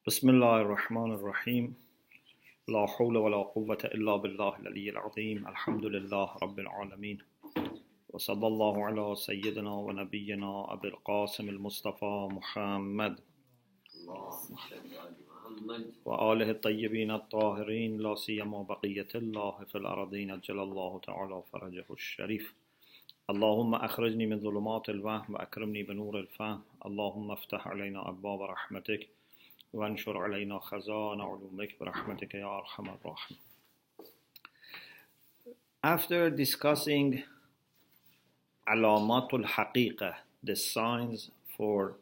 بسم الله الرحمن الرحيم لا حول ولا قوة إلا بالله العلي العظيم الحمد لله رب العالمين وصلى الله على سيدنا ونبينا أبي القاسم المصطفى محمد وآله الطيبين الطاهرين لا سيما بقية الله في الأرضين أجل الله تعالى فرجه الشريف اللهم أخرجني من ظلمات الوهم وأكرمني بنور الفهم اللهم افتح علينا أبواب رحمتك وانشر علينا خزائن علومك برحمتك يا أرحم الراحمين. After discussing علامات الحقيقة, the signs for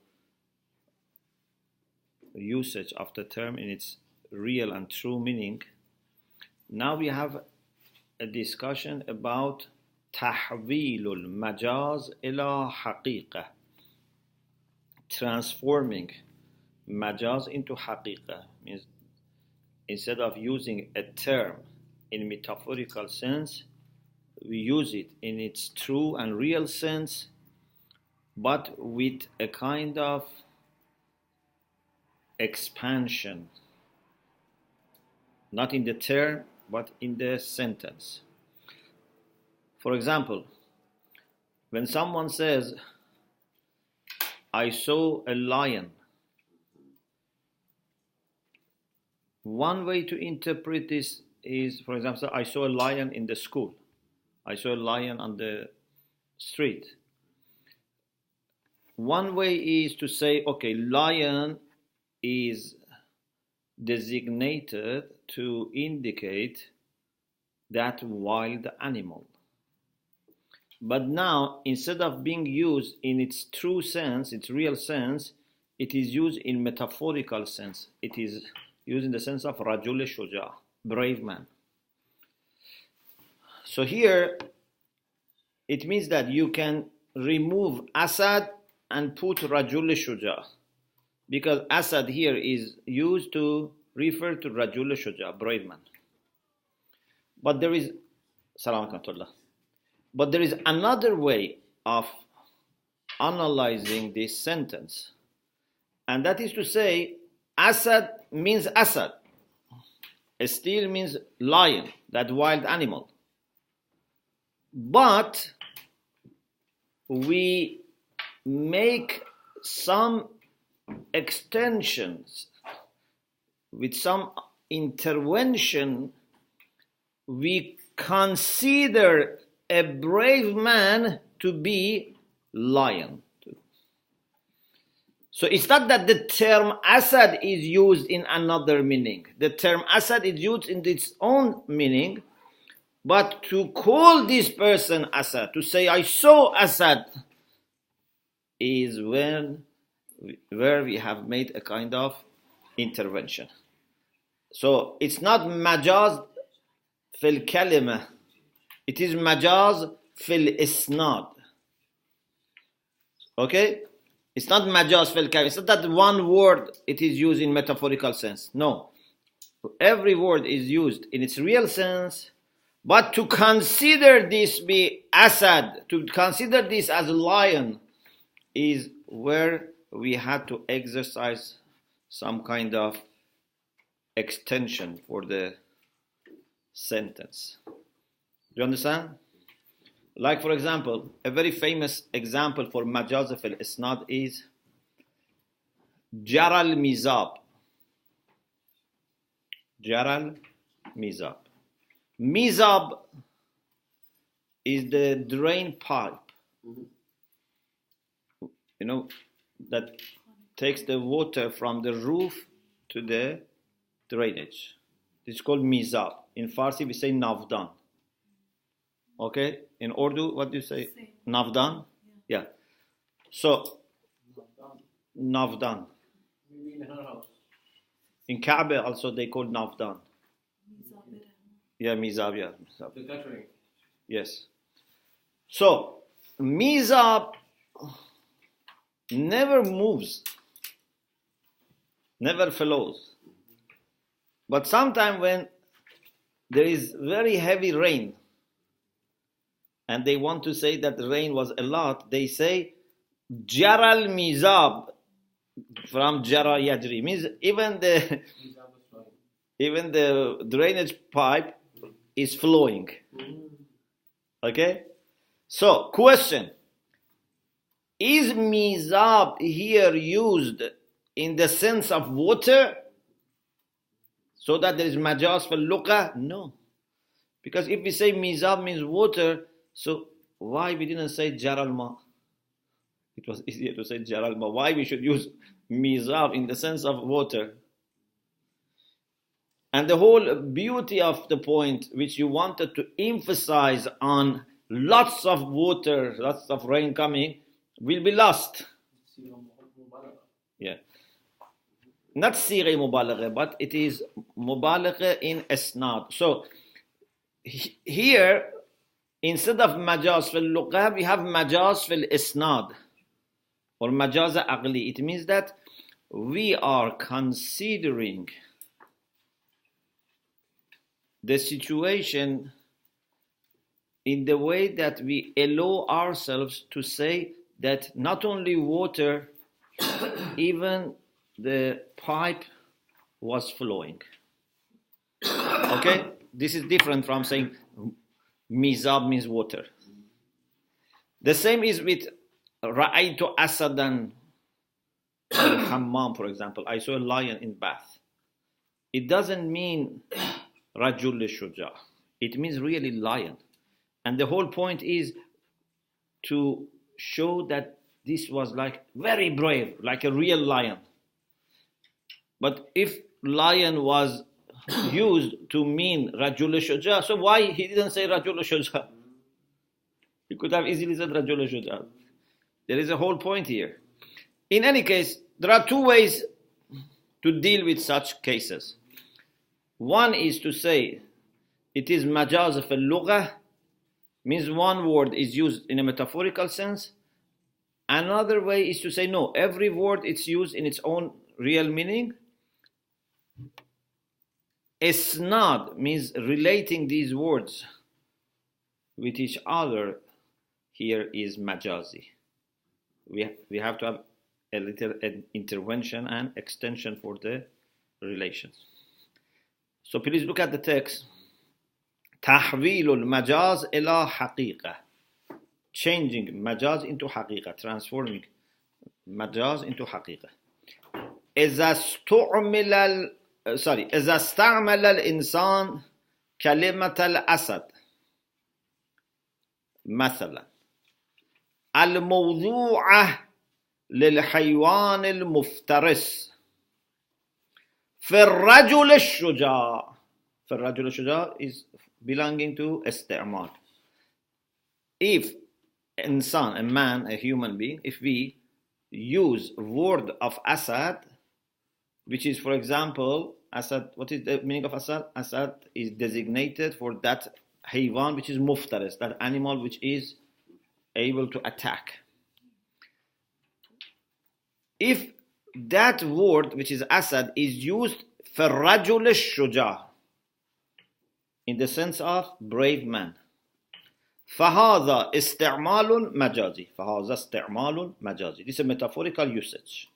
usage of the term in its real and true meaning, now we have a discussion about تحويل المجاز إلى حقيقة, transforming majaz into haqiqah. Means instead of using a term in metaphorical sense, we use it in its true and real sense, but with a kind of expansion, not in the term but in the sentence. For example, when someone says, I saw a lion, one way to interpret this is, for example, I saw a lion in the school. I saw a lion on the street. One way is to say, okay, lion is designated to indicate that wild animal. But now, instead of being used in its true sense, its real sense, it is used in metaphorical sense. It is used in the sense of rajul shuja, brave man. So here, it means that you can remove Asad and put rajul shuja, because Asad here is used to refer to rajul shuja, brave man. But there is, but there is another way of analyzing this sentence, and that is to say, Asad means Asad. Still means lion, that wild animal. But we make some extensions with some intervention. We consider a brave man to be lion. So it's not that the term Asad is used in another meaning. The term Asad is used in its own meaning, but to call this person Asad, to say I saw Asad, is where we have made a kind of intervention. So it's not majaz fil kalima, it is majaz fil isnad. Okay? It's not majaz fil kalima. It's not that one word it is used in metaphorical sense. No. Every word is used in its real sense, but to consider this be Asad, to consider this as a lion, is where we had to exercise some kind of extension for the sentence. Do you understand? Like, for example, a very famous example for majaz fil isnad is Jaral Mizab. Jaral Mizab. Mizab is the drain pipe, you know, that takes the water from the roof to the drainage. It's called Mizab. In Farsi, we say Navdan. Okay? In Urdu, what do you say? Navdan? Yeah. So, Navdan. In Kaaba also they call Navdan. Yeah, Mizab, yeah. Mizab. The guttering. Yes. So, Mizab never moves, never flows. But sometimes when there is very heavy rain, and they want to say that the rain was a lot, they say Jaral Mizab, from jara yajri means even the drainage pipe is flowing. Okay? So, question. Is mizab here used in the sense of water? So that there is majaz for luqa? No. Because if we say mizab means water, so why we didn't say jaral ma? It was easier to say jaral ma. Why we should use mizab in the sense of water? And the whole beauty of the point which you wanted to emphasize on lots of water, lots of rain coming, will be lost. Yeah. Not siri mubalagha, but it is mubalagha in isnad. So here, instead of majaz fil luqa, we have majaz fil isnad or majaz aqli. It means that we are considering the situation in the way that we allow ourselves to say that not only water, even the pipe was flowing. Okay? This is different from saying mizab means water. The same is with ra'aytu asadan hammam, for example. I saw a lion in bath. It doesn't mean rajul shuja. It means really lion. And the whole point is to show that this was like very brave, like a real lion. But if lion was used to mean rajul shuja, so why he didn't say rajul shuja? He could have easily said rajul shuja. There is a whole point here. In any case, there are two ways to deal with such cases. One is to say it is majaz of al-lugha, means one word is used in a metaphorical sense. Another way is to say no, every word is used in its own real meaning. Isnad means relating these words with each other. Here is majazi. We have to have a little intervention and extension for the relations. So please look at the text. تحويل المجاز إلى حقيقة. Changing majaz into حقيقة. Transforming majaz into حقيقة. إذا استعمل الإنسان كلمة الأسد مثلا الموضوعة للحيوان المفترس في الرجل الشجاع. في الرجل الشجاع is belonging to استعمال. If insan, a man, a human being, if we use word of Asad, which is, for example, Asad, what is the meaning of Asad? Asad is designated for that haywan which is muftaris, that animal which is able to attack. If that word which is Asad is used for rajul shuja, in the sense of brave man, فهذا استعمال مجازي. فهذا استعمال مجازي. This is a metaphorical usage.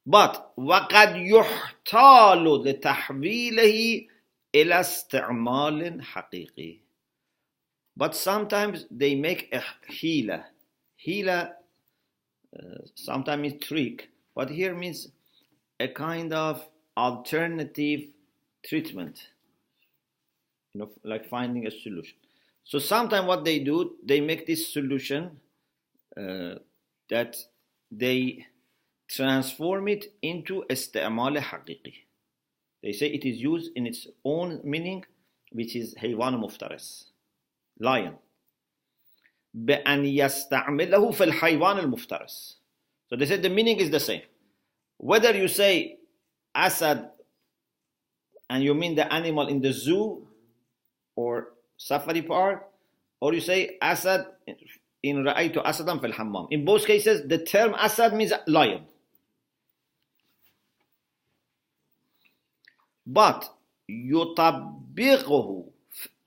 But وقد يحتال لتحويله إلى استعمال حقيقي. But sometimes they make a hila. Hila sometimes means trick, but here means a kind of alternative treatment. You know, like finding a solution. So sometimes what they do, they make this solution that they transform it into استعمال حقيقي. They say it is used in its own meaning, which is حيوان مفترس, lion. بأن يستعمله في الحيوان المفترس. So they say the meaning is the same. Whether you say Asad and you mean the animal in the zoo or safari park, or you say Asad in Ra'aytu Asadan fil Hammam. In both cases, the term Asad means lion. But يطبقه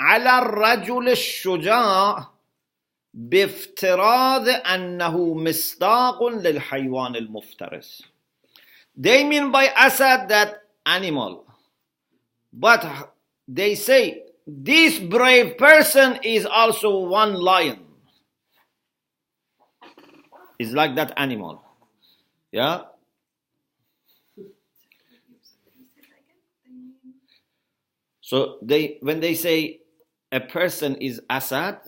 على الرجل الشجاع بافتراض أنه مصداق للحيوان المفترس. They mean by asad that animal, but they say this brave person is also one lion. It's like that animal. Yeah. So when they say a person is asad,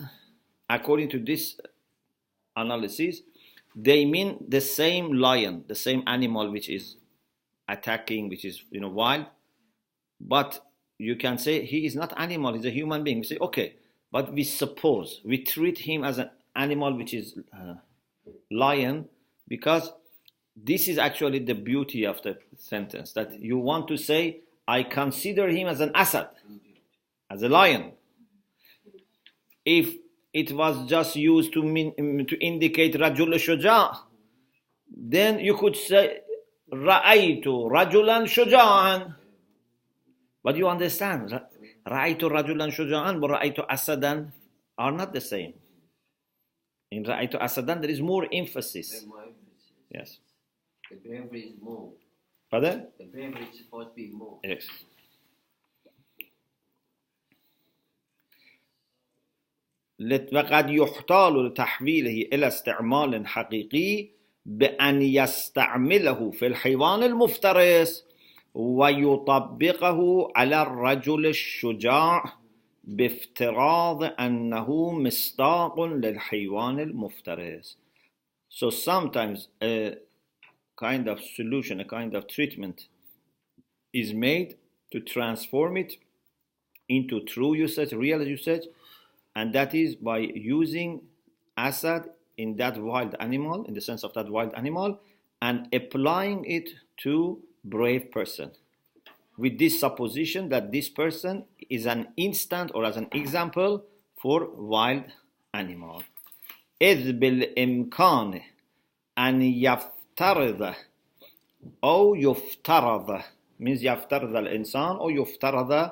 according to this analysis, they mean the same lion, the same animal which is attacking, which is wild. But you can say he is not animal; he's a human being. We say okay, but we suppose we treat him as an animal which is lion, because this is actually the beauty of the sentence, that you want to say I consider him as an asad, as a lion. If it was just used to indicate rajul shuja', then you could say ra'aytu rajulan shuja'an. But you understand, ra'aytu rajulan shuja'an but ra'aytu asadan are not the same. In ra'aytu asadan there is more emphasis. Yes. The bravery is more. Pardon? The bravery is supposed to be more. Yes. وقد يحتال لتحويله إلى استعمال حقيقي بأن يستعمله في الحيوان المفترس ويطبقه على الرجل الشجاع بافتراض أنه مصداق للحيوان المفترس. So sometimes a kind of solution, a kind of treatment is made to transform it into true usage, real usage, and that is by using asad in that wild animal, in the sense of that wild animal, and applying it to brave person, with this supposition that this person is an instant or as an example for wild animal. إذ بالإمكان أن يفترض أو يفترض means يفترض الإنسان أو يفترض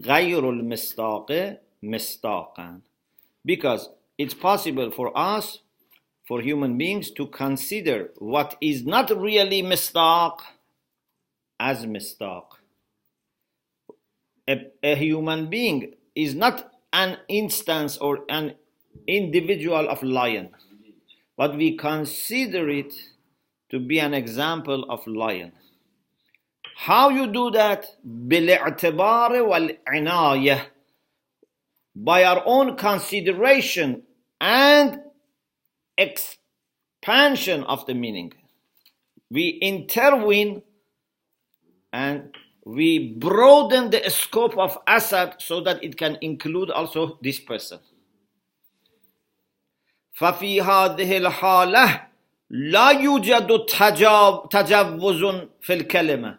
غير المصداق مصداقا, because it's possible for us, for human beings, to consider what is not really misdaq as misdaq. A human being is not an instance or an individual of lion, but we consider it to be an example of lion. How you do that? بالاعتبار والعناية, by our own consideration and expansion of the meaning. We intervene and we broaden the scope of asad so that it can include also this person. ففي هذه الحالة لا يوجد تجاوز في الكلمة.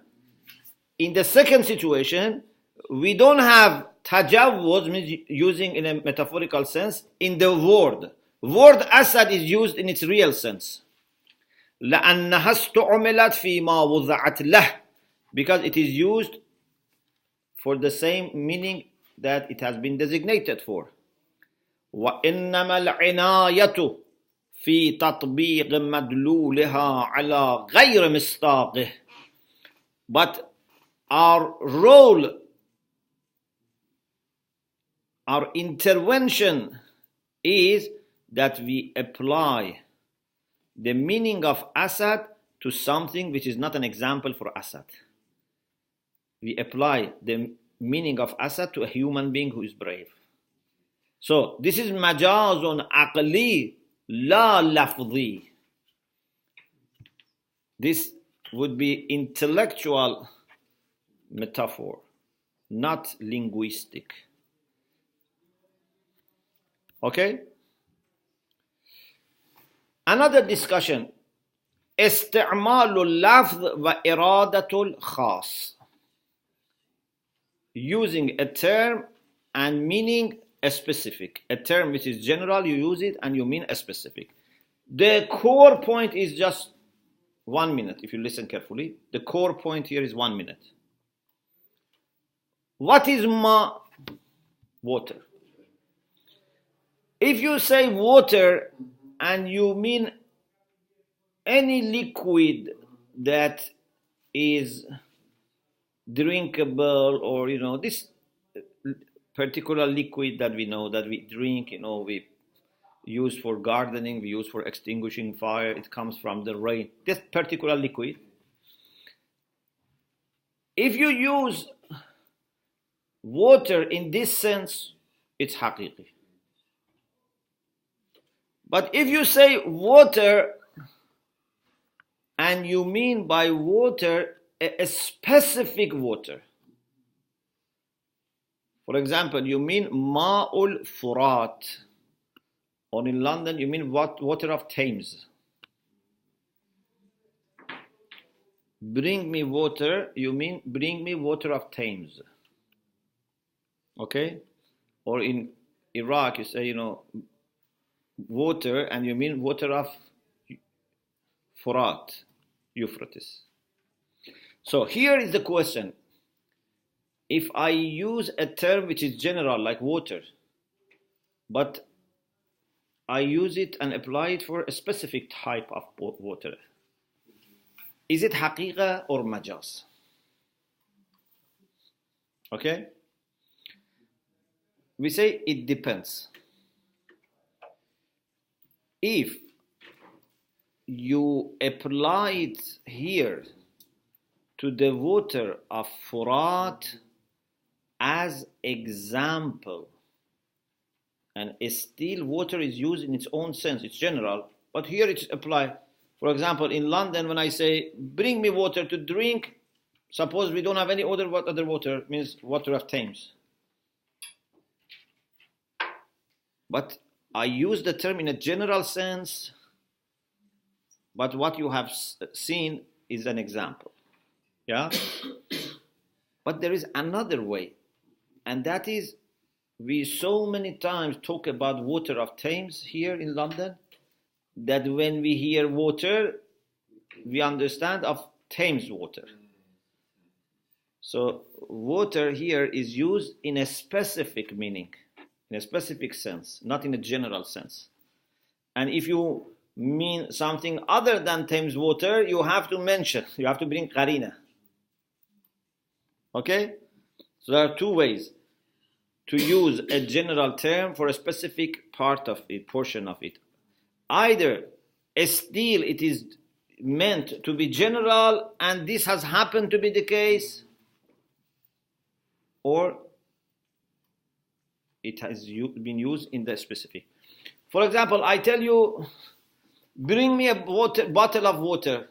In the second situation, we don't have tajawuz, means using in a metaphorical sense, in the word. Word asad is used in its real sense. لأنها استعملت فيما وضعت له, because it is used for the same meaning that it has been designated for. وإنما العناية في تطبيق مدلولها على غير مصداقه. But our role, our intervention is that we apply the meaning of asad to something which is not an example for asad. We apply the meaning of asad to a human being who is brave. So this is majazun aqli la lafzi. This would be intellectual metaphor, not linguistic. Okay? Another discussion. استعمال اللفظ وإرادة الخاص. Using a term and meaning a specific. A term which is general, you use it and you mean a specific. The core point is just 1 minute, if you listen carefully. The core point here is 1 minute. What is ma? Water. If you say water and you mean any liquid that is drinkable, or this particular liquid that we know that we drink, we use for gardening, we use for extinguishing fire, it comes from the rain, this particular liquid. If you use water in this sense, it's haqiqi. But if you say water and you mean by water a specific water, for example, you mean ma'ul furat, or in London you mean water of Thames. Bring me water, you mean bring me water of Thames. Okay? Or in Iraq you say, water and you mean water of Furat, Euphrates. So here is the question. If I use a term which is general like water, but I use it and apply it for a specific type of water, is it haqiqa or majaz? Okay? We say it depends. If you apply it here to the water of Furat as example, and still water is used in its own sense, it's general, but here it's applied. For example, in London, when I say, bring me water to drink, suppose we don't have any other water, means water of Thames. But I use the term in a general sense, but what you have seen is an example. Yeah? But there is another way, and that is, we so many times talk about water of Thames here in London, that when we hear water, we understand of Thames water. So water here is used in a specific meaning, in a specific sense, not in a general sense. And if you mean something other than Thames water, you have to mention, you have to bring qarina. Okay? So there are two ways to use a general term for a specific part of it, portion of it. Either still it is meant to be general and this has happened to be the case, or it has been used in the specific. For example, I tell you, bring me a bottle of water,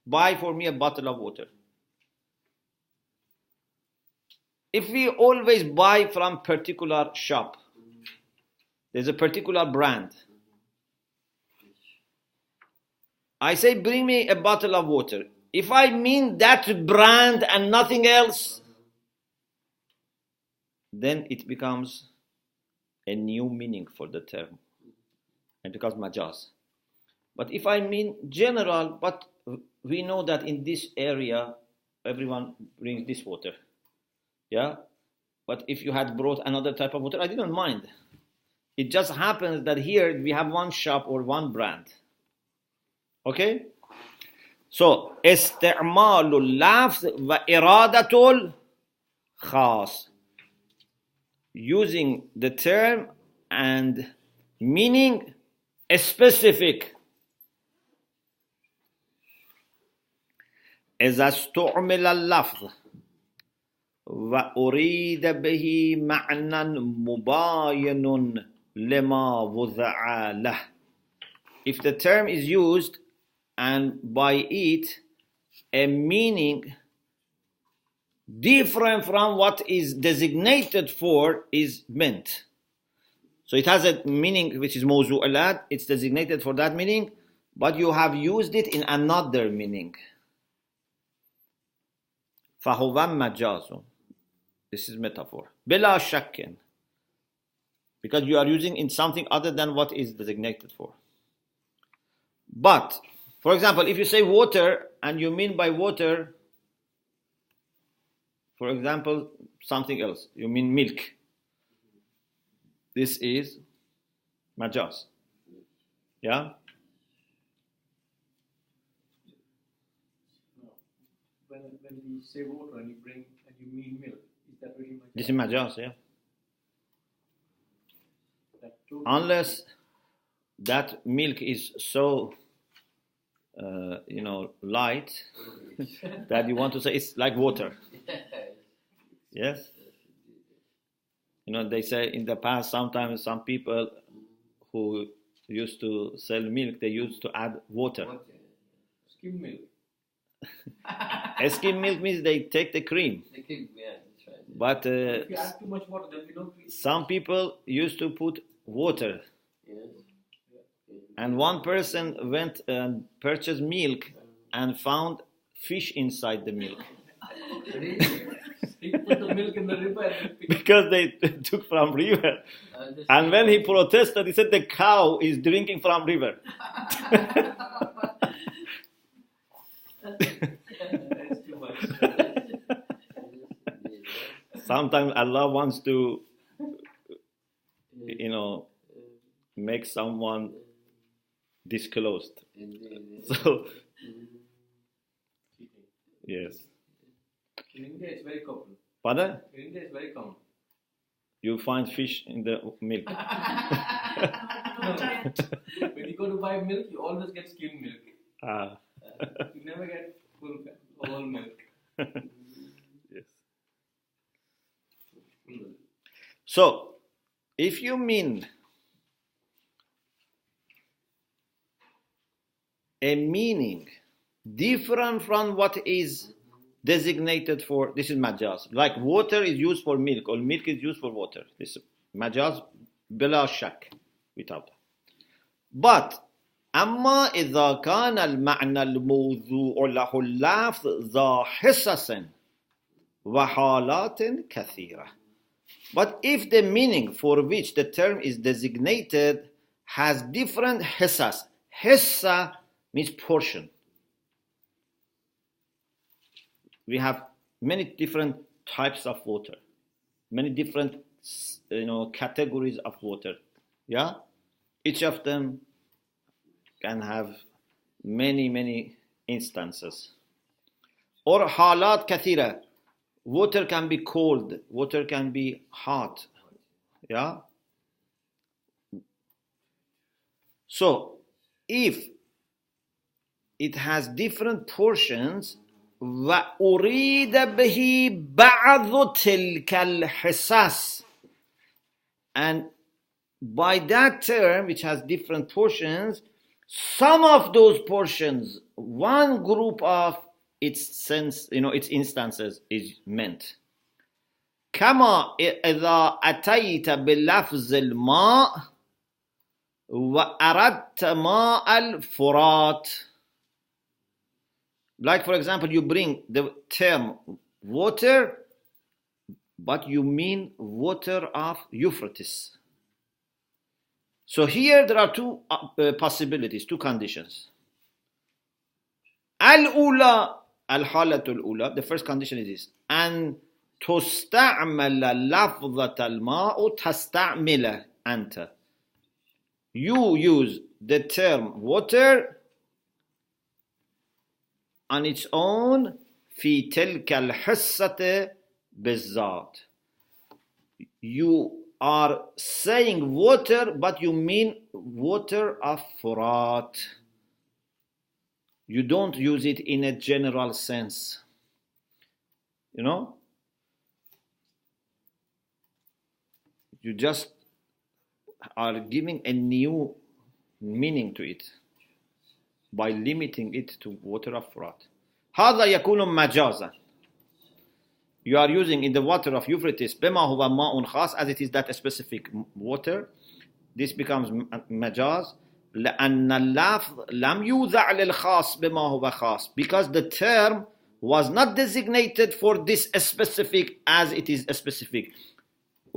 buy for me a bottle of water. If we always buy from particular shop, there's a particular brand. I say, bring me a bottle of water. If I mean that brand and nothing else, then it becomes a new meaning for the term. It becomes majaz. But if I mean general, but we know that in this area, everyone brings this water. Yeah? But if you had brought another type of water, I didn't mind. It just happens that here we have one shop or one brand. Okay? So, استعمال اللفظ وإرادة الخاص. Using the term and meaning a specific. إذا استعمل اللفظ وأريد به معنى مباين لما وضع له. If the term is used and by it a meaning different from what is designated for is meant. So it has a meaning which is mawzu'alat, it's designated for that meaning, but you have used it in another meaning. فهو مجاز. This is metaphor. بلا شك. Because you are using in something other than what is designated for. But, for example, if you say water and you mean by water, for example, something else, you mean milk. This is Majaz. Yeah? When we say water and you mean milk, is that really Majaz? This is Majaz, yeah. That too? Unless that milk is so, light that you want to say it's like water. Yes? They say in the past, sometimes some people who used to sell milk, they used to add water. Skim milk. Skim milk means they take the cream. The cream, yeah, that's right. But If you add too much water, then we don't. some people used to put water. Yes. And one person went and purchased milk and found fish inside the milk. He put the milk in the river and Because they took from river. And when he protested, he said the cow is drinking from river. That's too much. Sometimes Allah wants to, make someone disclosed. So, yes. In India, it's very common. Pardon? In India, it's very common. You find fish in the milk. When you go to buy milk, you always get skim milk. Ah. You never get whole milk. Yes. So, if you mean a meaning different from what is designated for, this is majaz. Like water is used for milk, or milk is used for water. This is majaz bila shak, without. But أما إذا كان المعنى الموضوع له اللفظ ذا حصص وحالات كثيرة. But if the meaning for which the term is designated has different hissas. Hissa means portion. We have many different types of water, many different categories of water. Yeah, each of them can have many instances. Or halat kathira. Water can be cold, water can be hot. Yeah? So, if it has different portions, وَأُرِيدَ بِهِ بَعْضُ تِلْكَ الْحِصَصِ, and by that term, which has different portions, some of those portions, one group of its sense, its instances is meant. كما إذا أتيت بلفظ الماء وأردت ماء الفرات. Like for example, you bring the term water, but you mean water of Euphrates. So here there are two possibilities, two conditions. Al-ula, al-halatul ula, the first condition is this. أن تستعمل لفظة الماء تستعمل أنت. You use the term water on its own في تلك الحصة بالذات. You are saying water, but you mean water of Furat. You don't use it in a general sense. You just are giving a new meaning to it by limiting it to water of Furat. هذا يكون مجازا. You are using in the water of Euphrates بما هو ماء خاص, as it is that specific water. This becomes majaz. لأن اللفظ لم يوضع للخاص بما هو خاص, because the term was not designated for this specific as it is specific.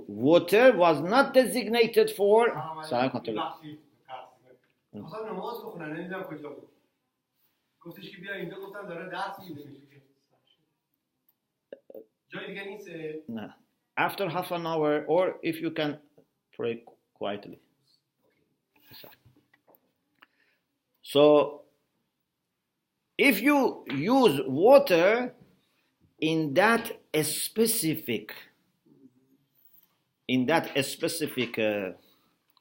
Water was not designated for. No. After half an hour, or if you can pray quietly. So if you use water in that specific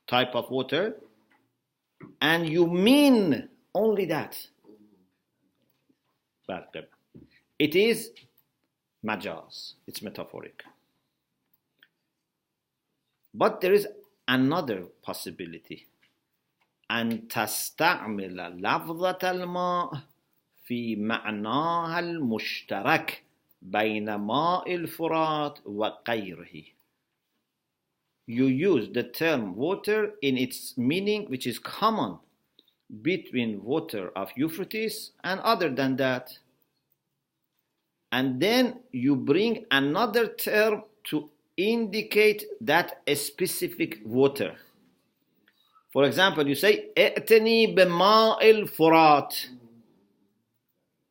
type of water, and you mean only that, it is majaz, it's metaphoric. But there is another possibility. أن تستعمل لفظة الماء في معناها المشترك بين ماء الفرات وغيره. You use the term water in its meaning which is common between water of Euphrates and other than that. And then you bring another term to indicate that a specific water. For example, you say, ائتني بماء الفرات.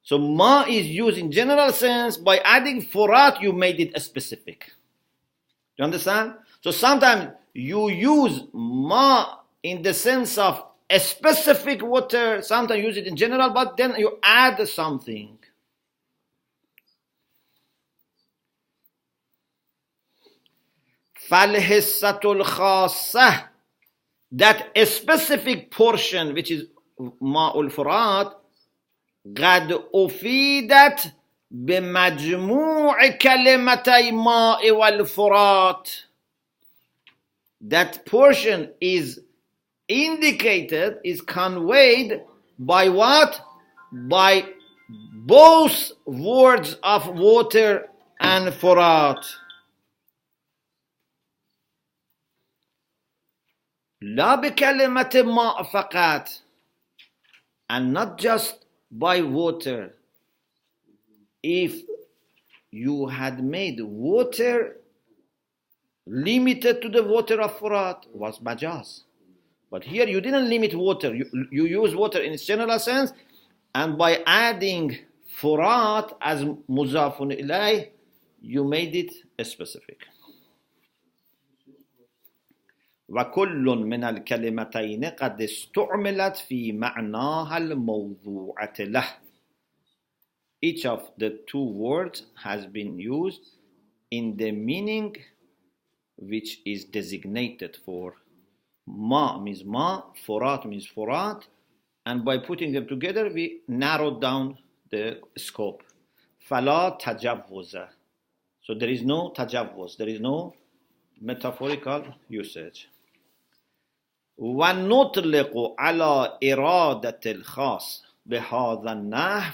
So ma is used in general sense. By adding furat, you made it a specific. You understand? So sometimes you use ma in the sense of a specific water. Sometimes you use it in general, but then you add something. فالحصة الخاصة, that a specific portion which is ma'ul furat, قد أفيدت بمجموع كلمتي ماء والفرات. That portion is indicated, is conveyed by what? By both words of water and furat. لا بكلمة ماء فقط, and not just by water. If you had made water limited to the water of furat, was majaz. But here you didn't limit water. You use water in its general sense, and by adding furat as muzafun ilayh, you made it specific. وكل من الكلمتين قد استعملت في معناها الموضوعة له. Each of the two words has been used in the meaning which is designated for. Ma means ma, furat means furat, and by putting them together we narrowed down the scope. فلا تجوز. So there is no tajawuz, there is no metaphorical usage. وَنُطْلِقُ عَلَى إِرَادَةِ الْخَاص بِهَذَا النَّحْوِ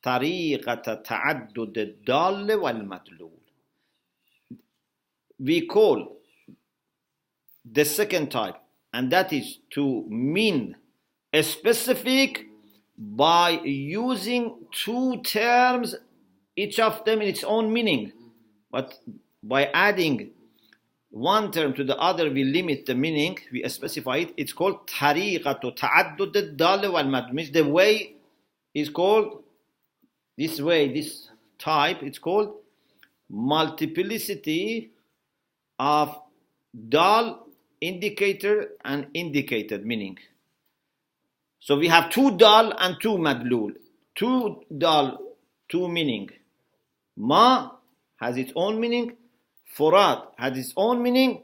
طَرِيقَةَ تَعَدُّدِ الدَّالِّ وَالْمَدْلُولِ. We call the second type, and that is to mean a specific by using two terms, each of them in its own meaning. But by adding one term to the other, we limit the meaning, we specify it. It's called tariqatu ta'addud ad-dal wal mad. Means the way is called, this way, this type, it's called multiplicity of dal, indicator, and indicated meaning. So we have two dal and two madlul. Two dal, two meaning. Ma has its own meaning. Furat has its own meaning.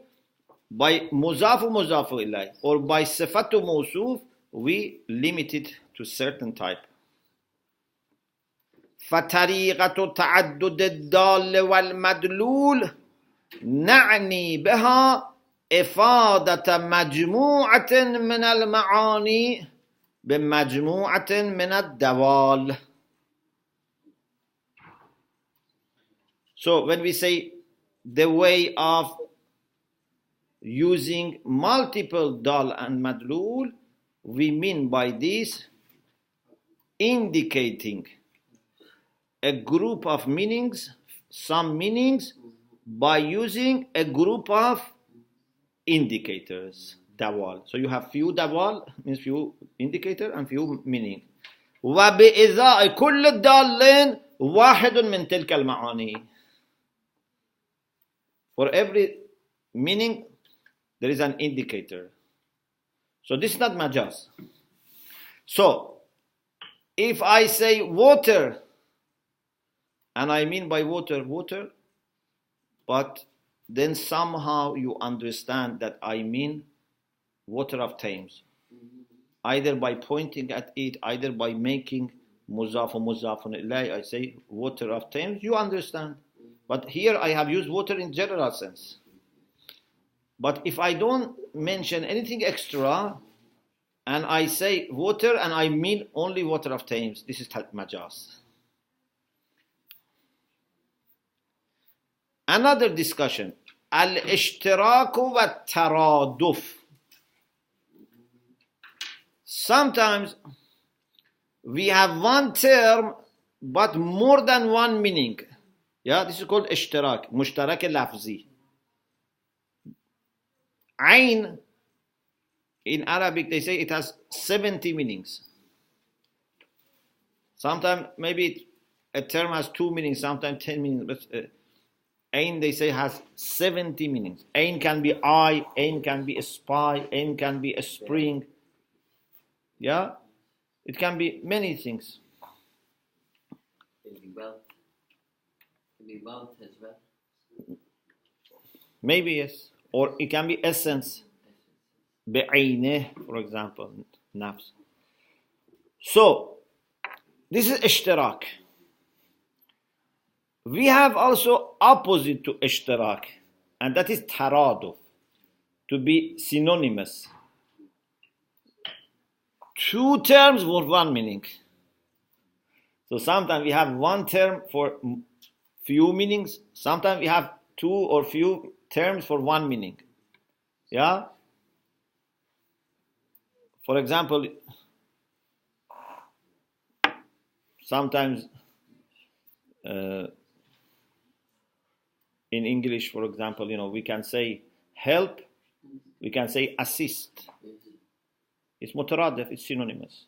By muzafu ilayh or by sifatu mawsuf, we limit it to certain type. فطريقة تعدد الدال والمدلول نعني بها إفادة مجموعة من المعاني بمجموعة من الدوال. So when we say the way of using multiple dal and madlul, we mean by this indicating a group of meanings, some meanings, by using a group of indicators, dawal. So you have few dawal, means few indicator and few meaning. وبإذاء كل دال واحد من تلك المعاني. For every meaning, there is an indicator. So this is not majaz. So if I say water, and I mean by water, water, but then somehow you understand that I mean water of Thames, either by pointing at it, either by making muzaf or muzafun ilay, I say water of Thames, you understand. But here I have used water in general sense. But if I don't mention anything extra, and I say water, and I mean only water of Thames, this is majaz. Another discussion, al-ishtiraku wa taraduf. Sometimes we have one term but more than one meaning. Yeah, this is called ishtirak, mushtarak lafzi. Ain, in Arabic they say it has 70 meanings. Sometimes maybe a term has 2 meanings, sometimes 10 meanings, but Ain, they say, has 70 meanings. Ain can be eye, Ain can be a spy, Ain can be a spring. Yeah? It can be many things. It can be wealth. It can be wealth as well. Maybe yes. Or it can be essence. Bi'ayneh, for example. Nafs. So, this is ishtirak. We have also opposite to ishtirak, and that is taraduf, to be synonymous. Two terms for one meaning. So sometimes we have one term for few meanings, sometimes we have two or few terms for one meaning. Yeah? For example, sometimes in English, for example, we can say help, we can say assist. It's mutaradif, it's synonymous.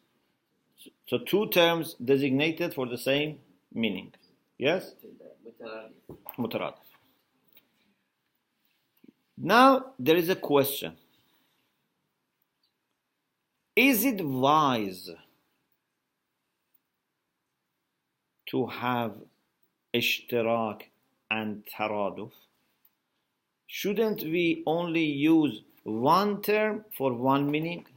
So two terms designated for the same meaning. Yes? Mutaradif. Now, there is a question. Is it wise to have ishtirak and taraduf? Shouldn't we only use one term for one meaning?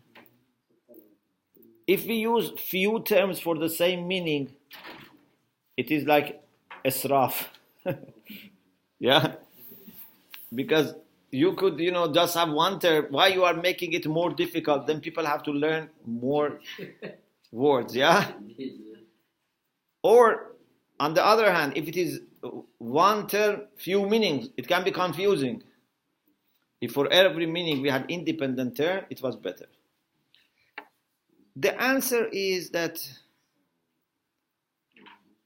If we use few terms for the same meaning, it is like israf. Yeah? Because you could, just have one term. Why you are making it more difficult? Then people have to learn more words, yeah? Or, on the other hand, if it is one term, few meanings, it can be confusing. If for every meaning we had independent term, it was better. The answer is that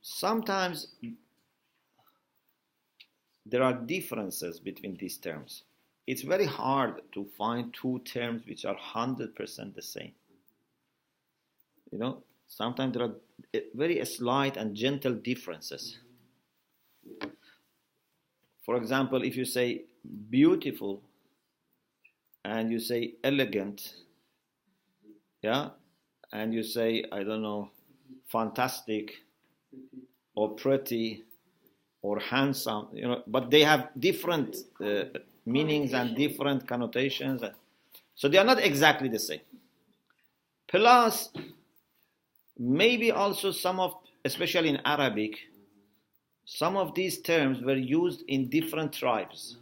sometimes there are differences between these terms. It's very hard to find two terms which are 100% the same. Sometimes there are very slight and gentle differences. For example, if you say beautiful and you say elegant, yeah, and you say, I don't know, fantastic or pretty or handsome, but they have different meanings and different connotations. So they are not exactly the same. Plus, maybe also especially in Arabic, some of these terms were used in different tribes.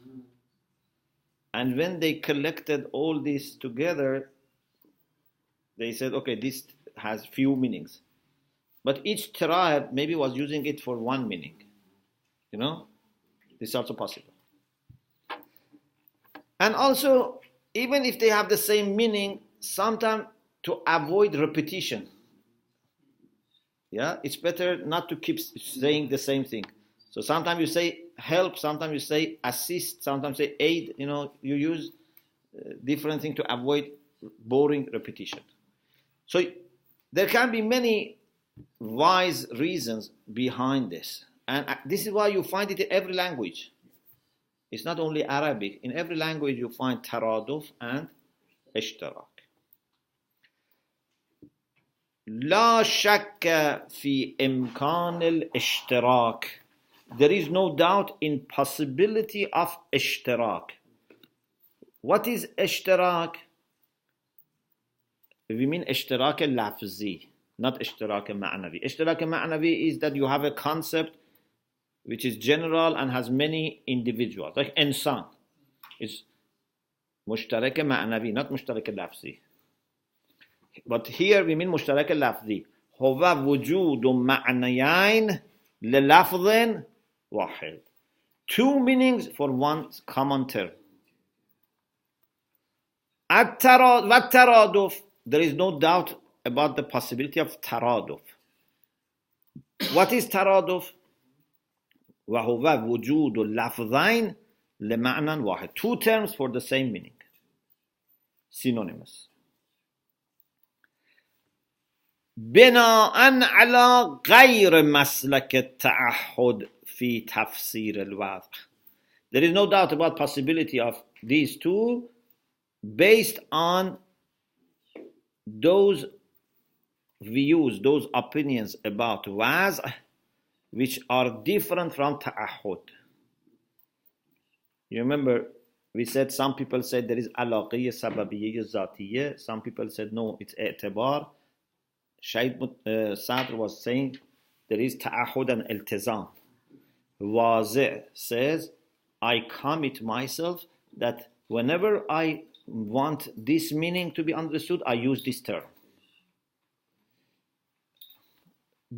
And when they collected all this together, they said, okay, this has few meanings. But each tribe maybe was using it for one meaning. This is also possible. And also, even if they have the same meaning, sometimes to avoid repetition, yeah, it's better not to keep saying the same thing. So sometimes you say help, sometimes you say assist, sometimes you say aid. You use different things to avoid boring repetition. So there can be many wise reasons behind this. And this is why you find it in every language. It's not only Arabic. In every language you find taraduf and ishtirak. لا شك في إمكان الاشتراك. There is no doubt in possibility of اشتراك. What is اشتراك? We mean اشتراك لفظي, not اشتراك معنوي. اشتراك معنوي is that you have a concept which is general and has many individuals. Like إنسان is مشترك معنوي, not مشترك لفظي. But here we mean مشترك لفظي. هو وجود معنيين للفظ واحد. Two meanings for one common term. والترادف, there is no doubt about the possibility of ترادف. What is ترادف? وهو وجود اللفظين لمعنى واحد. Two terms for the same meaning. Synonymous. بناء على غير مسلك التعهد في تفسير الوضع. There is no doubt about possibility of these two based on those views, those opinions about وضع which are different from ta'ahud. You remember we said some people said there is alaqiyya, sababiyya, zatiyya. Some people said no, it's i'tibar. Sheikh Sadr was saying there is ta'ahud and iltizam. Wazi' says I commit myself that whenever I want this meaning to be understood, I use this term.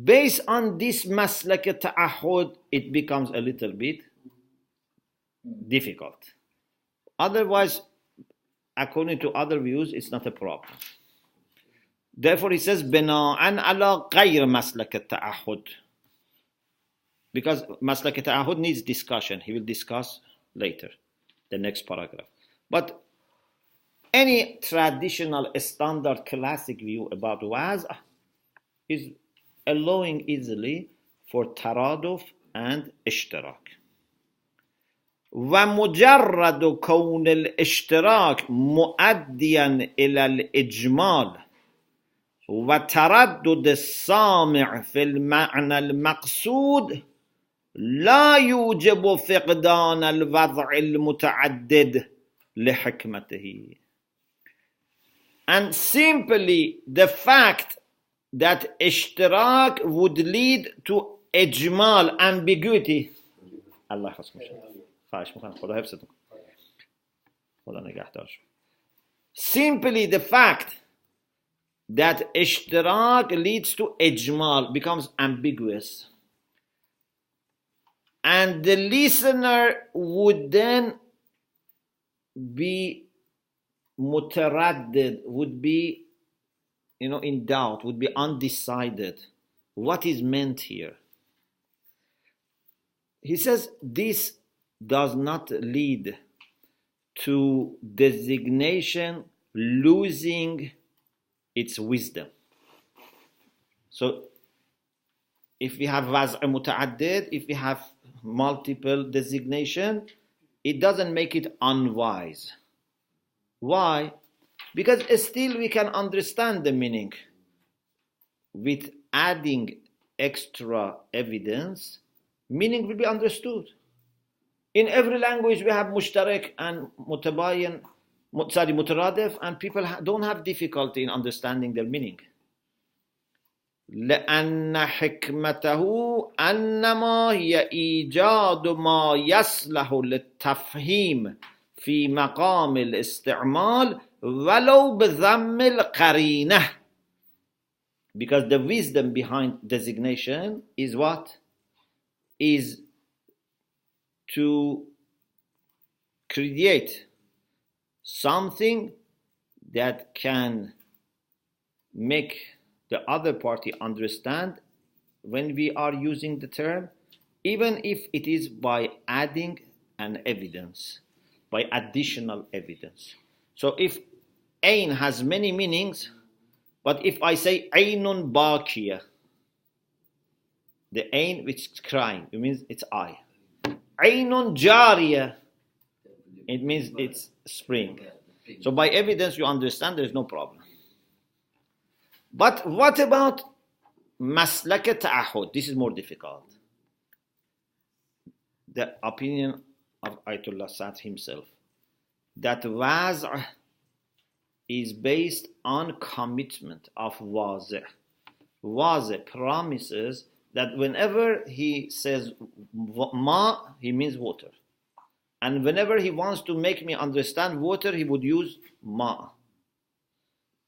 Based on this maslak ta'ahud, it becomes a little bit difficult. Otherwise, according to other views, it's not a problem. Therefore, he says, بناء على غير مسلك التعهد. Because maslak ta'ahud needs discussion. He will discuss later, the next paragraph. But any traditional, standard, classic view about waz is allowing easily for taraduf and ishtirak. ومجرد كون الاشتراك مؤديا إلى الإجمال وتردد السامع في المعنى المقصود لا يوجب فقدان الوضع المتعدد لحكمته. And simply the fact that ishtirak would lead to ijmal, ambiguity. Allah simply the fact that ishtirak leads to ijmal, becomes ambiguous, and the listener would then be mutaraddid, would be in doubt, would be undecided. What is meant here? He says this does not lead to designation losing its wisdom. So if we have waz' muta'addid, if we have multiple designation, it doesn't make it unwise. Why? Because still we can understand the meaning. With adding extra evidence, meaning will be understood. In every language we have mushtarak and mutabayin, mutaradif, and people don't have difficulty in understanding their meaning. لأن حكمته أنما هي إيجاد ما يصلح للتفهيم في مقام الاستعمال ولو بضم القرينة. Because the wisdom behind designation is what? Is to create something that can make the other party understand when we are using the term, even if it is by adding an evidence, by additional evidence. So if ain has many meanings, but if I say ainun bakiya, the ain which is crying, it means it's eye. Ainun jariya, it means it's spring. So by evidence you understand there's no problem. But what about maslak ta'ahud? This is more difficult. The opinion of Ayatollah Sa'd himself, that waz' is based on commitment of waz'. Waz' promises that whenever he says ma, he means water. And whenever he wants to make me understand water, he would use ma.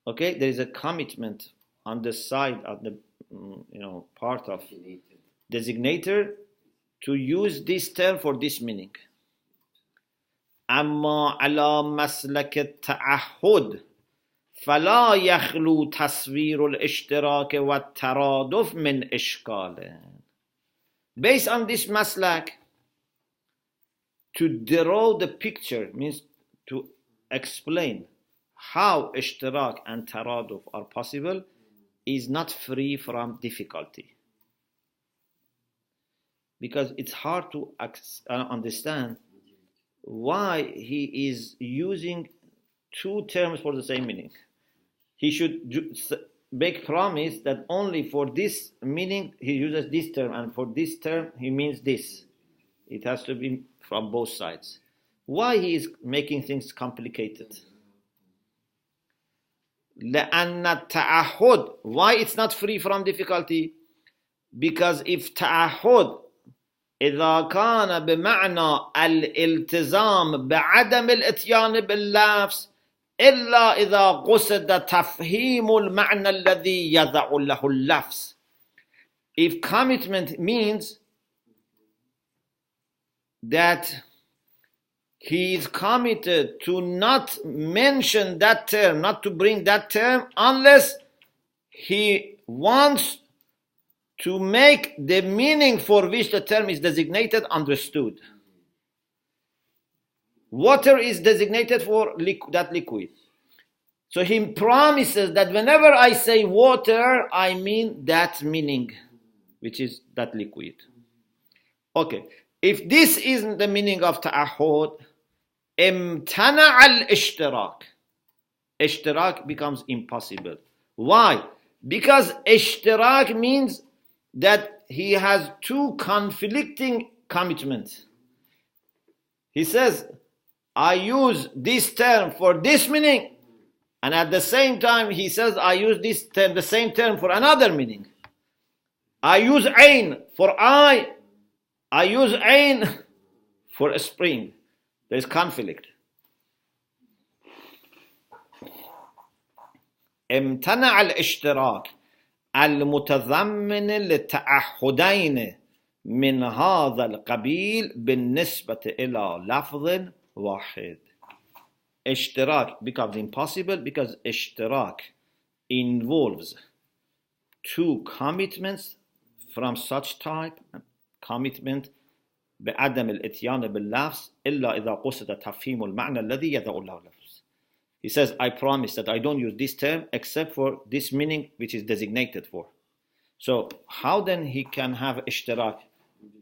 Okay, there is a commitment on the side of the part of designator to use this term for this meaning. أما على مسلك التعهد فلا يخلو تصوير الاشتراك والترادف من إشكال. Based on this maslak, to draw the picture means to explain how ishtirak and taraduf are possible is not free from difficulty. Because it's hard to understand why he is using two terms for the same meaning. He should make promise that only for this meaning he uses this term, and for this term he means this. It has to be from both sides. Why he is making things complicated? لأن التعهد, why it's not free from difficulty? Because if تعهد إذا كان بمعنى الالتزام بعدم الإتيان باللفظ إلا إذا قصد تفهيم المعنى الذي يضع له اللفظ. If commitment means that he is committed to not mention that term, not to bring that term, unless he wants to make the meaning for which the term is designated understood. Water is designated for that liquid. So he promises that whenever I say water, I mean that meaning, which is that liquid. Okay, if this isn't the meaning of ta'ahud, امتنع الاشتراك. Ishtirak becomes impossible. Why? Because ishtirak means that he has two conflicting commitments. He says, I use this term for this meaning, and at the same time he says, I use this term, the same term for another meaning. I use ain for I use ain for a spring. There is conflict. امتنع الاشتراك المتضمن للتعهدين من هذا القبيل بالنسبة إلى لفظ واحد. Ishtirak becomes impossible because ishtirak involves two commitments from such type. Commitment بعدم الاتيان باللفظ إلا إذا قصد تفهيم المعنى الذي يضع له اللفظ. He says, I promise that I don't use this term except for this meaning which is designated for. So how then he can have ishtirak,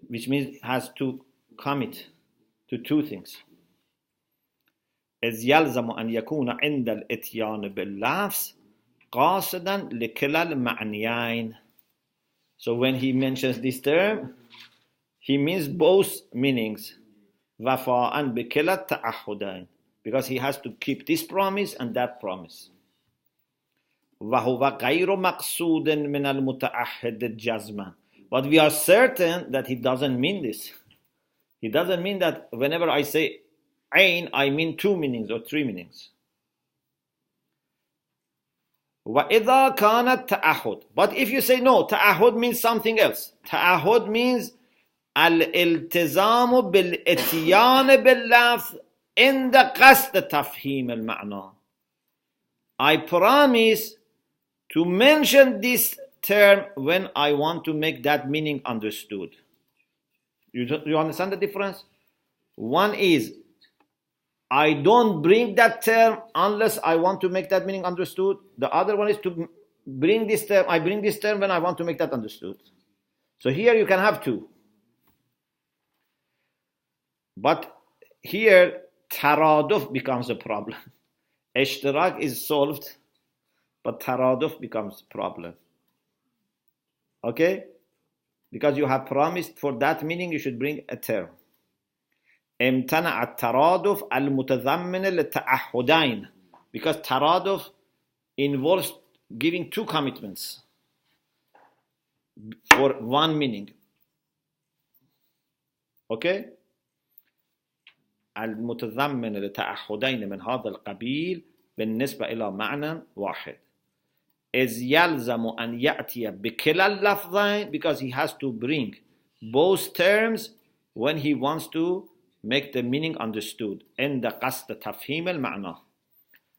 which means has to commit to two things? إذ يلزم أن يكون عند الاتيان باللفظ قاصدا لكلا المعنيين. So when he mentions this term, he means both meanings, وفاءً بكلا التعهدين, because he has to keep this promise and that promise. وهو غير مقصود من المتعهد جزما. But we are certain that he doesn't mean this. He doesn't mean that whenever I say ain, I mean two meanings or three meanings. وإذا كانت تعهد. But if you say no, تعهد means something else. تعهد means الالتزام بالاتيان باللفظ عند قصد تفهيم المعنى. I promise to mention this term when I want to make that meaning understood. You understand the difference? One is I don't bring that term unless I want to make that meaning understood. The other one is to bring this term. I bring this term when I want to make that understood. So here you can have two. But here taraduf becomes a problem. Ishtirak is solved but taraduf becomes problem. Okay? Because you have promised for that meaning, you should bring a term. امتنع الترادف المتضمن للتعهدين, because taraduf involves giving two commitments for one meaning. Okay? المتضمن لتعهدين من هذا القبيل بالنسبة إلى معنى واحد. إذ يلزم أن يأتي بكلا اللفظين, because he has to bring both terms when he wants to make the meaning understood. عند قصد تفهيم المعنى.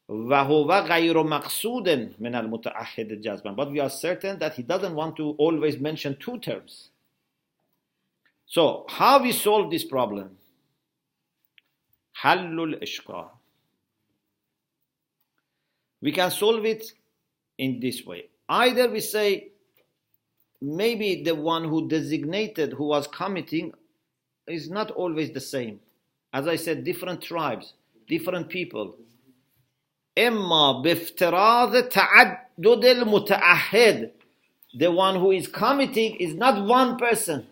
وهو غير مقصود من المتعهد جزما. But we are certain that he doesn't want to always mention two terms. So, how we solve this problem? حل الإشكال. We can solve it in this way. Either we say, maybe the one who designated who was committing is not always the same. As I said, different tribes, different people. إما بافتراض تعدد المتعهد. The one who is committing is not one person.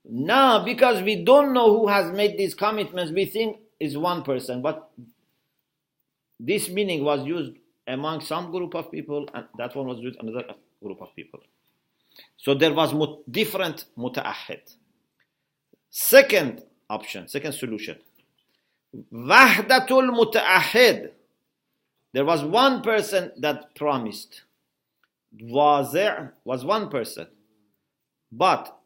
No, because we don't know who has made these commitments, we think is one person. But this meaning was used among some group of people, and that one was used another group of people. So there was different muta'ahid. Second option, second solution. Wahdatul muta'ahid. There was one person that promised. Wazi' was one person. But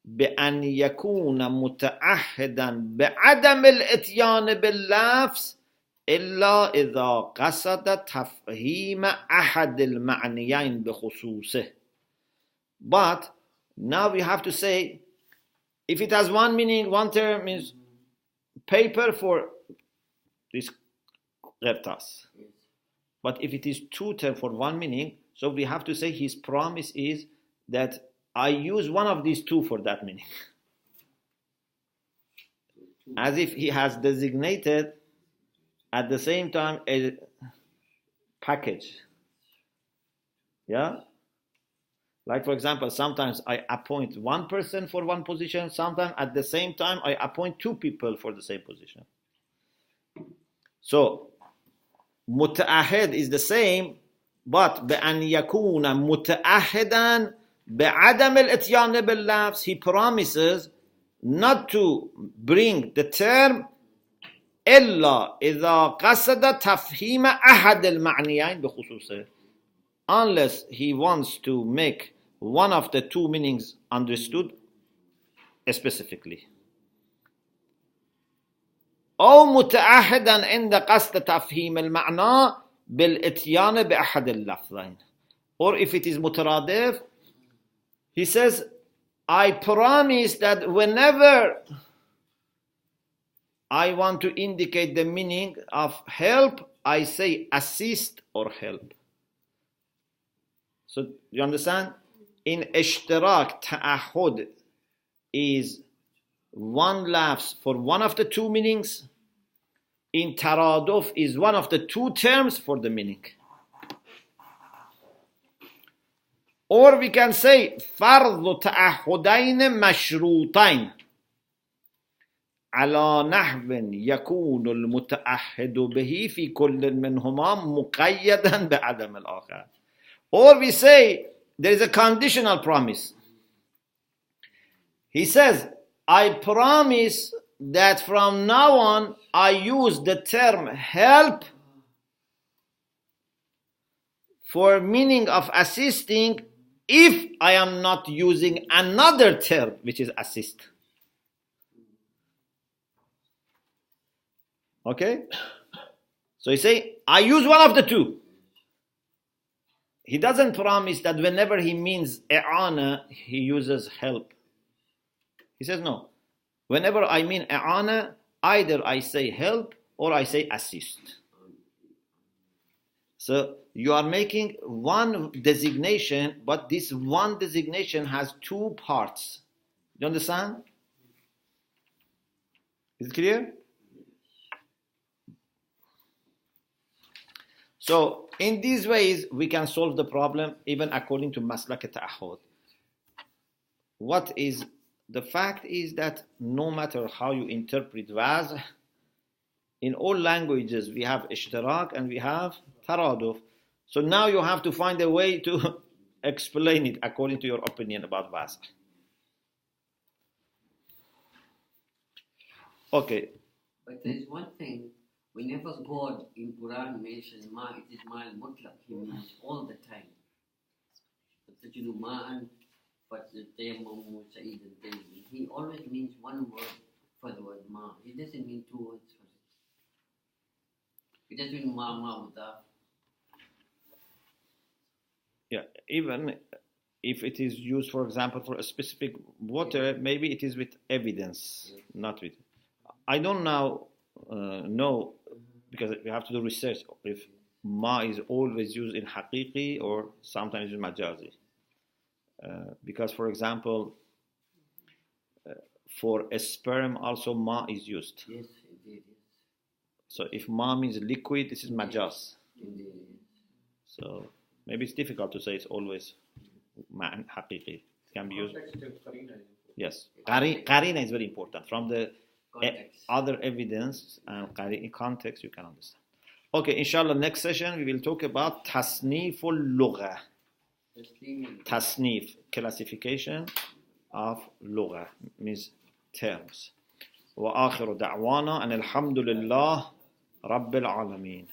بأن يكون متعهدا بعدم الإتيان باللفظ إلا إذا قصد تفهيم أحد المعنيين بخصوصه. But now we have to say, if it has one meaning, one term means paper for this qirtas. But if it is two terms for one meaning, so we have to say his promise is that I use one of these two for that meaning. As if he has designated at the same time a package. Yeah? Like for example, sometimes I appoint one person for one position, sometimes at the same time I appoint two people for the same position. So, muta'ahid is the same, but بأن يكون متعهدا بعدم الاتيان باللفظ, he promises not to bring the term إلا إذا قصد تفهيم أحد المعنيين بخصوصه, unless he wants to make one of the two meanings understood specifically. أو متعهدا عند قصد تفهيم المعنى بالاتيان بأحد اللفظين. Or if it is مترادف, he says, I promise that whenever I want to indicate the meaning of help, I say assist or help. So, you understand? In ishtirak, ta'ahud is one lafz for one of the two meanings. In taraduf is one of the two terms for the meaning. Or we can say فرض تعهدين مشروطين على نحو يكون المتعهد به في كل منهما مقيدا بعدم الآخر. Or we say there is a conditional promise. He says, I promise that from now on I use the term help for meaning of assisting if I am not using another term which is assist. Okay? So he say, I use one of the two. He doesn't promise that whenever he means i'ana, he uses help. He says, no. Whenever I mean i'ana, either I say help or I say assist. So you are making one designation, but this one designation has two parts. You understand? Is it clear? So in these ways, we can solve the problem even according to Maslak al-Ta'ahud. What is the fact is that no matter how you interpret vaz, in all languages we have ishtirak and we have taraduf. So now you have to find a way to explain it according to your opinion about vaz. Okay. But there's one thing, whenever God in Quran mentions ma, it is ma al-mutlaq, he means all the time. But you know, ma'an, but the tayammu, sa'id and tayyib, he always means one word for the word ma. He doesn't mean two words for it. He doesn't mean ma mudaf. Yeah, even if it is used, for example, for a specific water, maybe it is with evidence, not with. I don't now know, because we have to do research, if ma is always used in haqiqi or sometimes in majazi. Because, for example, for a sperm also ma is used. Yes, indeed, yes. So if ma means liquid, this is majaz. Indeed, yes. So maybe it's difficult to say it's always ma'an haqiqi. It can be used. Yes. Qarina is very important. From the other evidence and in context, you can understand. Okay, inshallah, next session we will talk about tasniful lugha. Tasnif, classification of lugha, means terms. وآخر دعوانا أن الحمد لله رب العالمين.